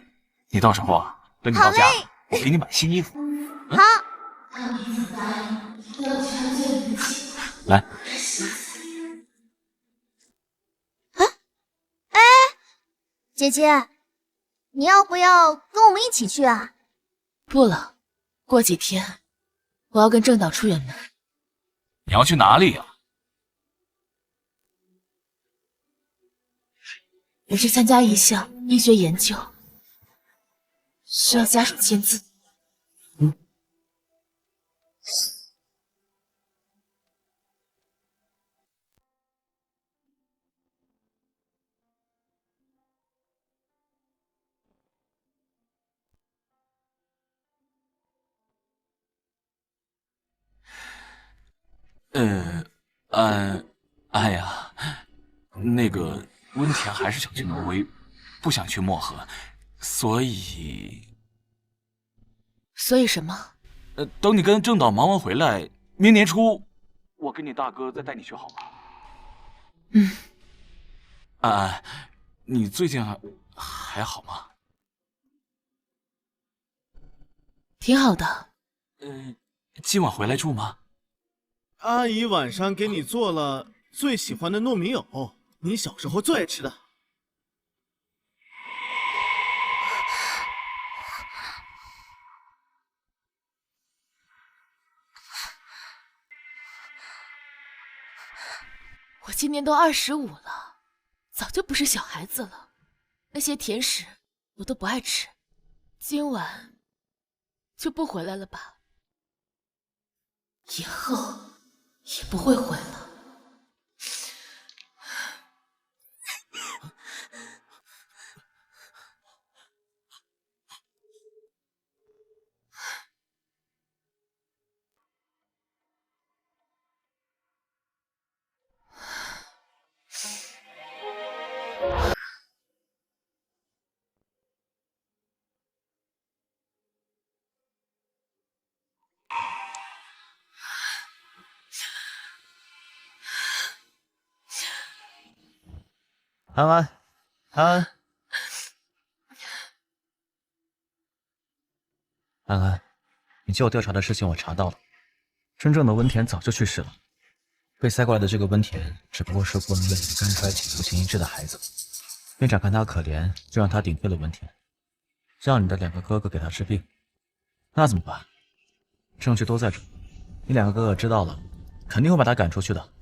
Speaker 8: 你到时候啊，等你到家，我给你买新衣服。
Speaker 7: 好。
Speaker 8: 来。
Speaker 7: 姐姐，你要不要跟我们一起去啊？
Speaker 2: 不了，过几天我要跟郑导出远门。
Speaker 8: 你要去哪里呀？
Speaker 2: 我去参加一项医学研究，需要家属签字。
Speaker 8: 哎呀，那个温田还是想去挪威，不想去漠河，所以
Speaker 2: 什么？
Speaker 8: 等你跟郑导忙完回来，明年初我跟你大哥再带你去好吗？你最近还好吗？
Speaker 2: 挺好的。
Speaker 8: 今晚回来住吗？
Speaker 4: 阿姨晚上给你做了最喜欢的糯米藕，你小时候最爱吃的。
Speaker 2: 我今年都25了，早就不是小孩子了，那些甜食我都不爱吃。今晚就不回来了吧？以后也不会回了。
Speaker 3: 安安，安安，你叫我调查的事情我查到了，真正的温田早就去世了，被塞过来的这个温田只不过是顾恩为了干衰体不情一致的孩子，院长看他可怜，就让他顶罪了温田，让你的2个哥哥给他治病，那怎么办？证据都在这，你2个哥哥知道了，肯定会把他赶出去的。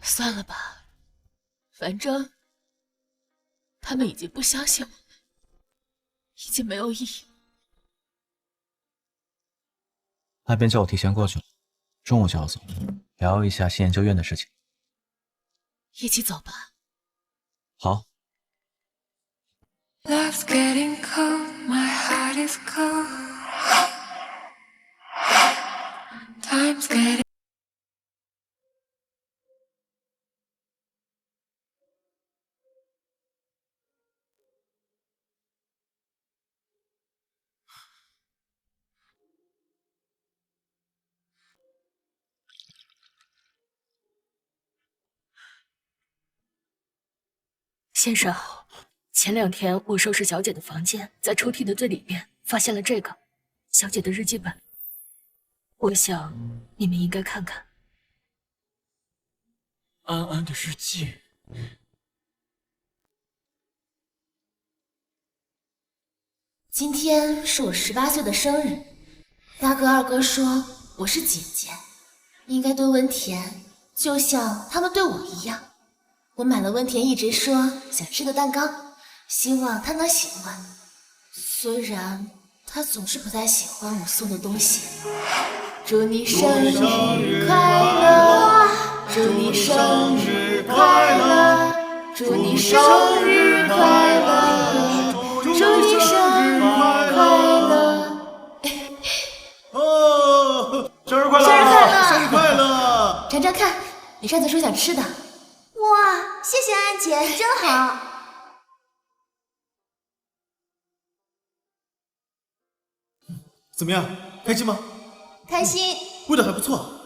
Speaker 2: 算了吧，反正他们已经不相信我了，已经没有意义。
Speaker 3: 那边叫我提前过去了，中午就要走，聊一下新研究院的事情。
Speaker 2: 一起走吧。
Speaker 3: 好。
Speaker 10: Love's getting cold.
Speaker 9: 先生，前2天我收拾小姐的房间，在抽屉的最里边发现了这个小姐的日记本，我想你们应该看看。
Speaker 8: 安安的日记。
Speaker 2: 今天是我18岁的生日，大哥二哥说我是姐姐，应该对温田就像他们对我一样。我买了温田一直说想吃的蛋糕，希望他能喜欢。虽然他总是不太喜欢我送的东西。祝你生日快乐，祝你生日快乐，祝你生日快乐，祝你生日快乐。
Speaker 6: 哦，生日快乐！
Speaker 2: 生日快乐！
Speaker 6: 生日快乐！
Speaker 2: 尝尝看，你上次说想吃的。
Speaker 7: 哇，谢谢安姐，真好。
Speaker 6: 怎么样，开心吗？
Speaker 7: 开心。
Speaker 6: 味道还不错。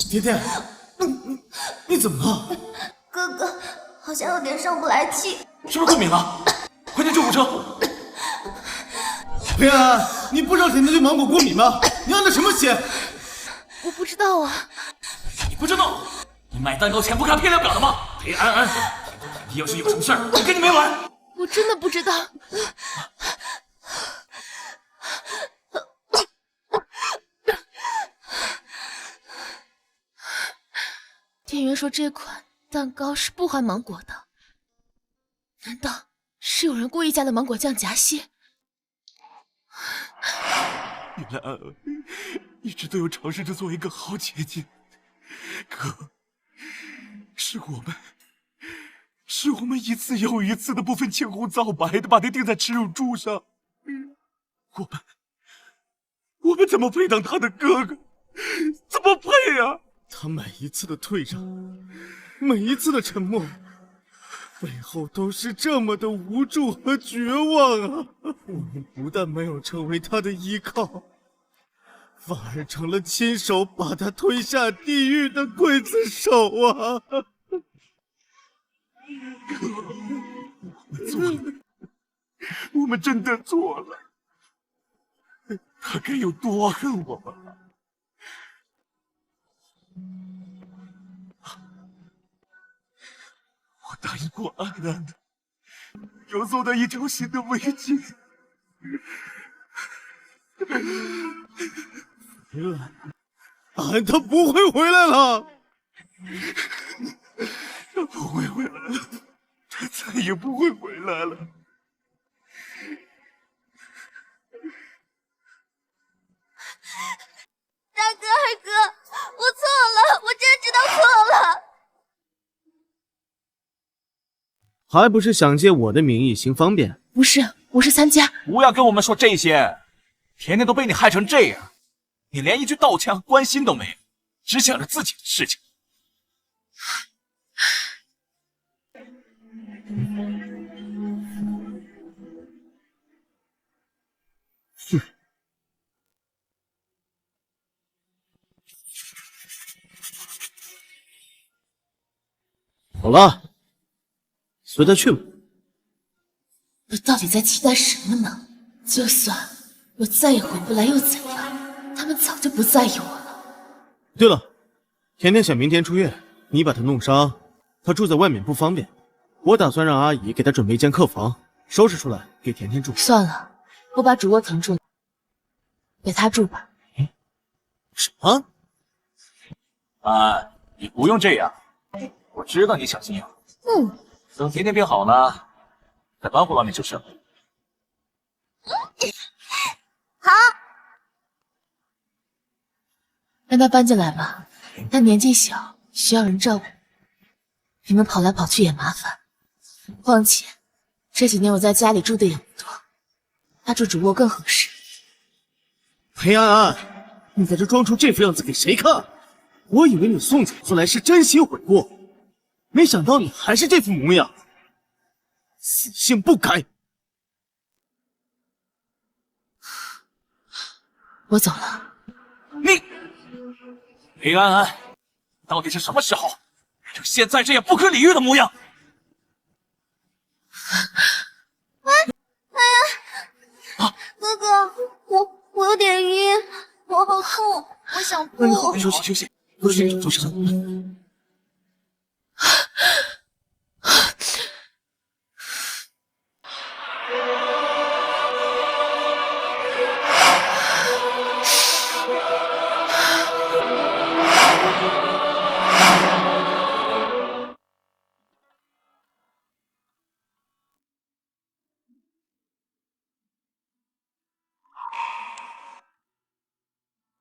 Speaker 6: 甜甜，你怎么了？
Speaker 7: 哥哥好像有点上不来气。
Speaker 8: 是不是过敏了？快点救护车！
Speaker 6: 平安，你不知道甜甜对芒果过敏吗？你要的什么血？
Speaker 5: 我不知道啊。
Speaker 8: 你不知道？你买蛋糕前不看配料表的吗？裴安安，你要是有什么事儿，我跟你没完！
Speaker 5: 我真的不知道。店员说这款蛋糕是不含芒果的，难道是有人故意加了芒果酱夹馅？
Speaker 8: 原来安安一直都有尝试着做一个好姐姐，可是我们一次又一次的不分青红皂白的把她钉在耻辱柱上，我们怎么配当她的哥哥？怎么配啊？
Speaker 6: 他每一次的退让，每一次的沉默，背后都是这么的无助和绝望啊！我们不但没有成为他的依靠，反而成了亲手把他推下地狱的刽子手啊！
Speaker 8: 我们真的错了，他该有多恨我们啊！我答应过安安的，要走到一条新的危机。
Speaker 6: 安他不会回来了，
Speaker 8: 他不会回来了，他再也不会回来了。
Speaker 7: 大哥二哥，我错了，我真知道错了。
Speaker 4: 还不是想借我的名义行方便？
Speaker 5: 不是，我是参加。
Speaker 8: 不要跟我们说这些，甜甜都被你害成这样，你连一句道歉和关心都没有，只想着自己的事情。
Speaker 4: 好了，随他去吧。
Speaker 2: 我到底在期待什么呢？就算我再也回不来又怎样？他们早就不在意我了。
Speaker 4: 对了，甜甜想明天出院，你把她弄伤，她住在外面不方便，我打算让阿姨给她准备一间客房，收拾出来给甜甜住。
Speaker 2: 算了，我把主卧腾出来，给他住吧。
Speaker 4: 什么？
Speaker 8: 你不用这样，我知道你小心眼。等甜甜病好了，再搬回外面就是了。
Speaker 7: 好，
Speaker 2: 让他搬进来吧，他年纪小，需要人照顾。你们跑来跑去也麻烦，况且这几年我在家里住的也不多，他住主卧更合适。
Speaker 4: 裴安安，你在这装出这副样子给谁看？我以为你送姐夫来是真心悔过，没想到你还是这副模样，死性不改。
Speaker 2: 我走了。
Speaker 8: 你裴安安，到底是什么时候变成现在这样不可理喻的模样？
Speaker 7: 哥哥，我有点晕，我好痛，我想吐。
Speaker 8: 那你好好休息休息，多睡一会就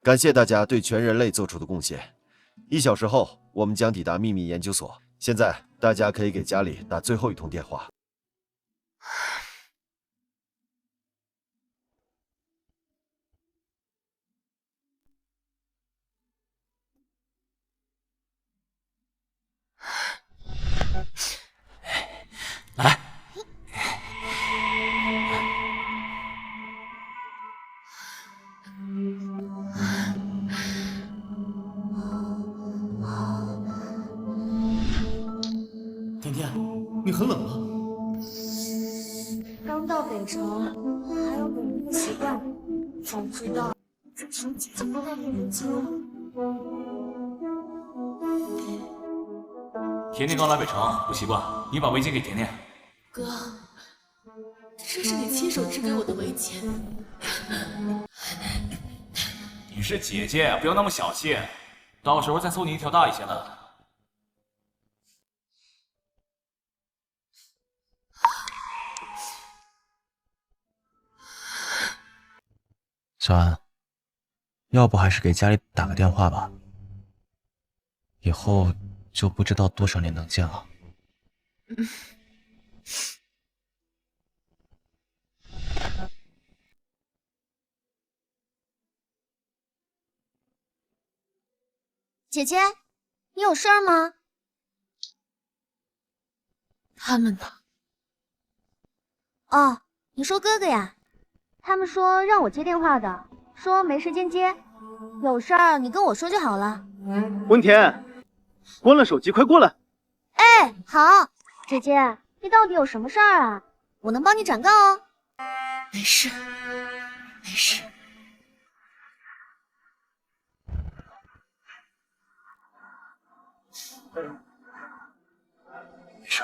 Speaker 10: 感谢大家对全人类做出的贡献。1小时后，我们将抵达秘密研究所。现在，大家可以给家里打最后一通电话。
Speaker 8: 来。
Speaker 6: 甜甜，你很冷吗？
Speaker 7: 刚到北城，还有点不习惯。早知道这场姐姐不带给人家。
Speaker 8: 甜甜刚来北城，不习惯，你把围巾给甜甜。
Speaker 2: 哥，这是你亲手织给我的围巾。
Speaker 8: 你是姐姐，不要那么小气，到时候再送你一条大一些的。
Speaker 3: 小安，要不还是给家里打个电话吧，以后就不知道多少年能见了。
Speaker 7: 姐姐，你有事儿吗？
Speaker 2: 他们呢？
Speaker 7: 哦，你说哥哥呀？他们说让我接电话的，说没时间接，有事儿你跟我说就好了。
Speaker 4: 温田，关了手机，快过来！
Speaker 7: 哎，好，姐姐，你到底有什么事儿啊？我能帮你转告哦。
Speaker 2: 没事，没事。
Speaker 3: 没事。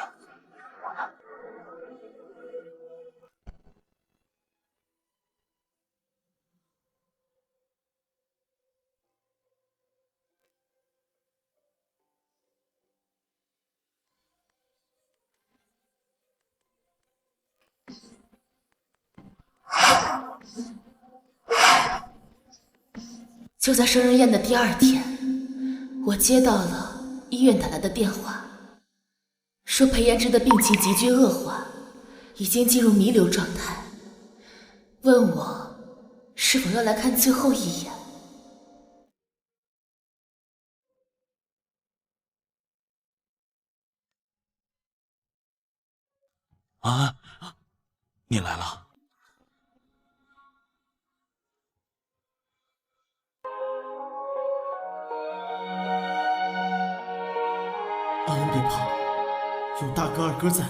Speaker 2: 就在生日宴的第2天，我接到了医院打来的电话，说裴延之的病情急剧恶化，已经进入弥留状态，问我是否要来看最后一眼。
Speaker 8: 安安，你来了。
Speaker 6: 安安别怕，有大哥二哥在。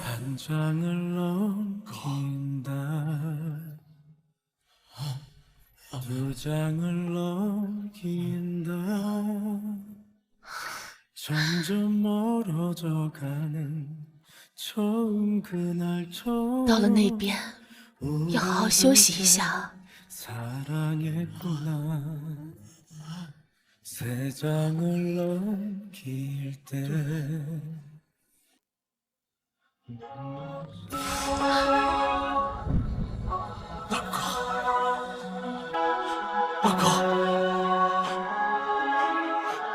Speaker 2: 到了那边，要好好休息一下啊。
Speaker 11: 세상을 넘길 때
Speaker 8: 大哥，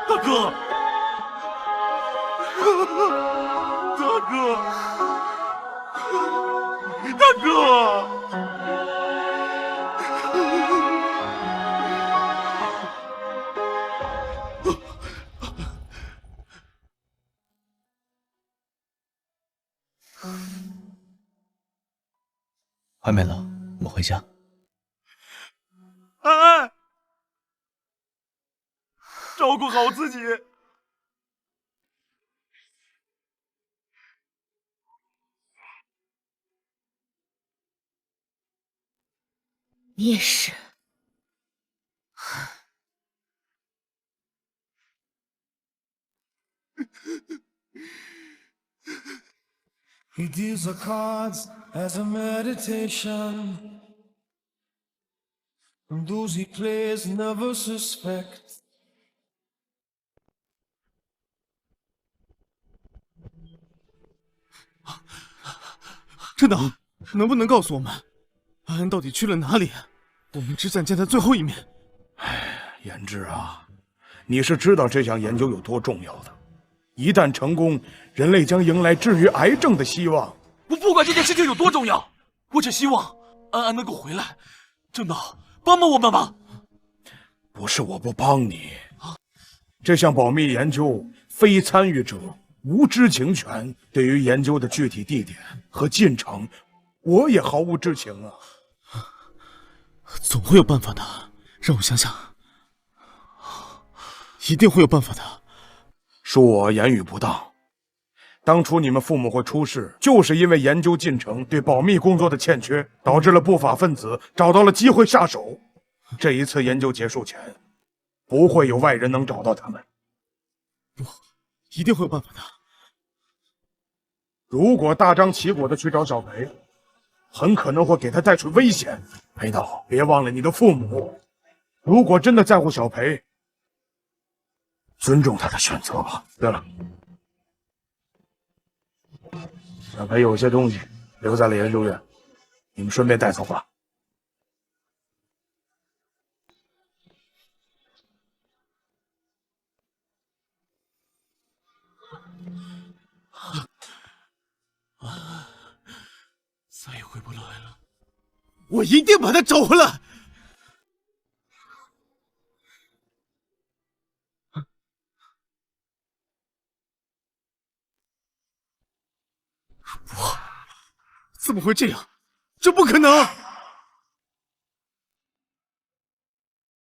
Speaker 8: 大哥，大哥，大哥。
Speaker 3: 外面冷，我们回家。
Speaker 8: 安安，找
Speaker 1: 照顾好自己。
Speaker 2: 你也是。
Speaker 11: He deals the cards as a meditation, and those he plays never suspect.
Speaker 6: 真的，能不能告诉我们，安安到底去了哪里？我们只想见他最后一面。
Speaker 1: 言之啊，你是知道这项研究有多重要的。一旦成功，人类将迎来治愈癌症的希望。
Speaker 8: 我不管这件事情有多重要，我只希望安安能够回来。郑导，帮帮我们吧！
Speaker 1: 不是我不帮你，这项保密研究非参与者无知情权，对于研究的具体地点和进程，我也毫无知情啊。
Speaker 6: 总会有办法的，让我想想，一定会有办法的。
Speaker 1: 恕我言语不当，当初你们父母会出事，就是因为研究进程对保密工作的欠缺，导致了不法分子找到了机会下手。这一次研究结束前，不会有外人能找到他们。
Speaker 6: 不，一定会有办法的。
Speaker 1: 如果大张旗鼓的去找小裴，很可能会给他带去危险。裴导，别忘了你的父母，如果真的在乎小裴，尊重他的选择吧。对了，小裴有些东西留在了研究院，你们顺便带走吧。
Speaker 8: 再也回不来了。
Speaker 6: 我一定把他找回来。怎么会这样？这不可能！